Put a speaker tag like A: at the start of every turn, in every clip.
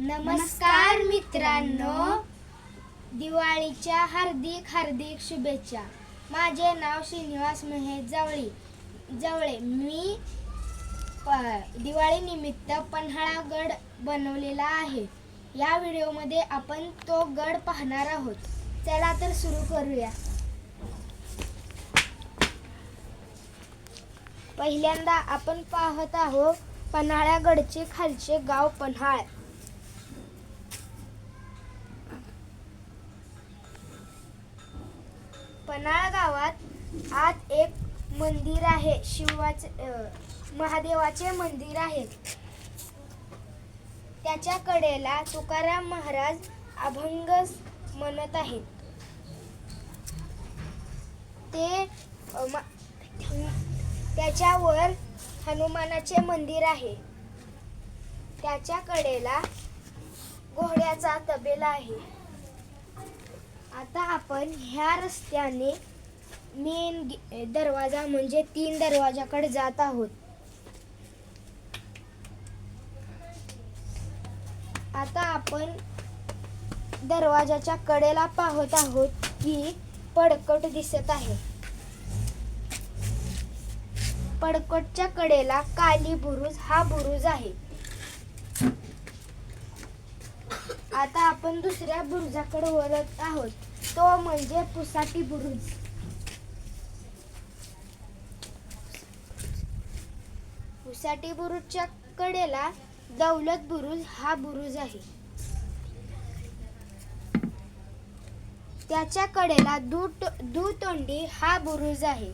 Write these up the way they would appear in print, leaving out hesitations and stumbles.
A: नमस्कार मित्रांनो, दिवाळीच्या हार्दिक शुभेच्छा. माझे नाव श्रीनिवास महेश जवळे. मी दिवाळी निमित्त पन्हाळा गड बनवलेला आहे. या व्हिडिओमध्ये आपण तो गड पाहणार आहोत. चला तर सुरू करूया. पहिल्यांदा आपण पाहत आहोत पन्हाळ्यागडचे खालचे गाव पन्हाळ. पन्हाळ गावात आत एक मंदिर आहे. महादेवाचे मंदिर आहे. त्याच्या कडेला तुकाराम महाराज अभंग म्हणत आहेत. त्याच्यावर हनुमानाचे मंदिर आहे. त्याच्या कडेला घोड्याचा तबेला आहे. आता आपण ह्या रस्त्याने मेन दरवाजा म्हणजे 3 दरवाजाकडे जात आहोत. आता आपण दरवाजाच्या कडेला पाहत आहोत की पडकट दिसत आहे. पडकटच्या कडेला काली बुरुज हा बुरुज आहे. आता आपण दुसऱ्या बुरुजाकडे वळत आहोत, तो म्हणजे पुसाटी बुरुज. पुसाटी बुरुजच्या कडेला दौलत बुरुज हा बुरुज आहे. त्याच्या कडेला दुतोंडी हा बुरुज आहे.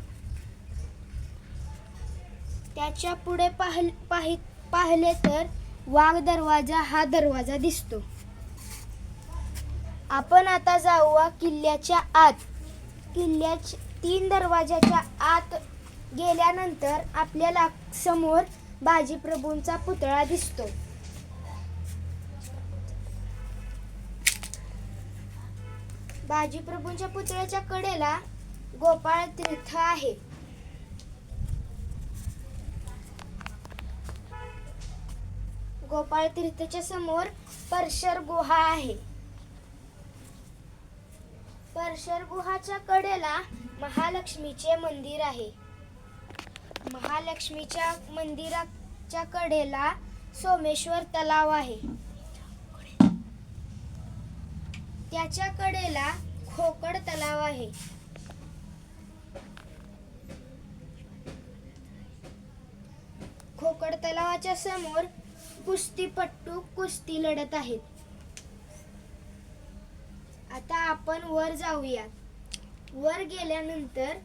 A: त्याच्या पुढे पाहिले तर वाघ दरवाजा हा दरवाजा दिसतो. आपण आता जाऊया किल्ल्याच्या आत. किल्ल्याच्या 3 दरवाजाच्या आत गेल्यानंतर आपल्याला समोर बाजीप्रभूंचा पुतळा दिसतो. बाजीप्रभूंच्या पुतळ्याच्या कडेला गोपाळ तीर्थ आहे. गोपाळ तीर्थच्या समोर परशर गुहा आहे. परशर गुहाच्या कडेला महालक्ष्मीचे मंदिर आहे. महालक्ष्मीच्या मंदिराच्या कडेला सोमेश्वर तलाव आहे. त्याच्या कडेला खोकड तलाव आहे. खोकड तलावाच्या समोर कुस्तीपट्टू कुस्ती लढत आहेत. आता आपण वर जाऊया. वर गेल्यानंतर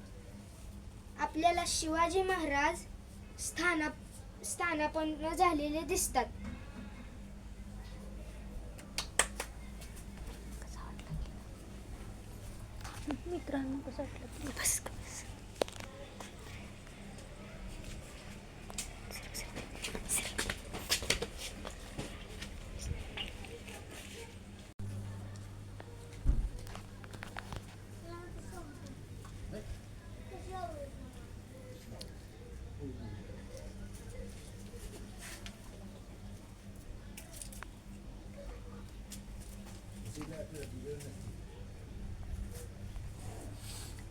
A: आपल्याला शिवाजी महाराज स्थानापन्न झालेले दिसतात. मित्रांनो कसं वाटलं?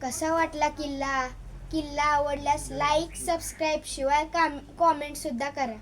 A: कसा वाटला किल्ला? किल्ला आवडल्यास लाईक, सबस्क्राईब शिवाय कॉमेंट सुद्धा करा.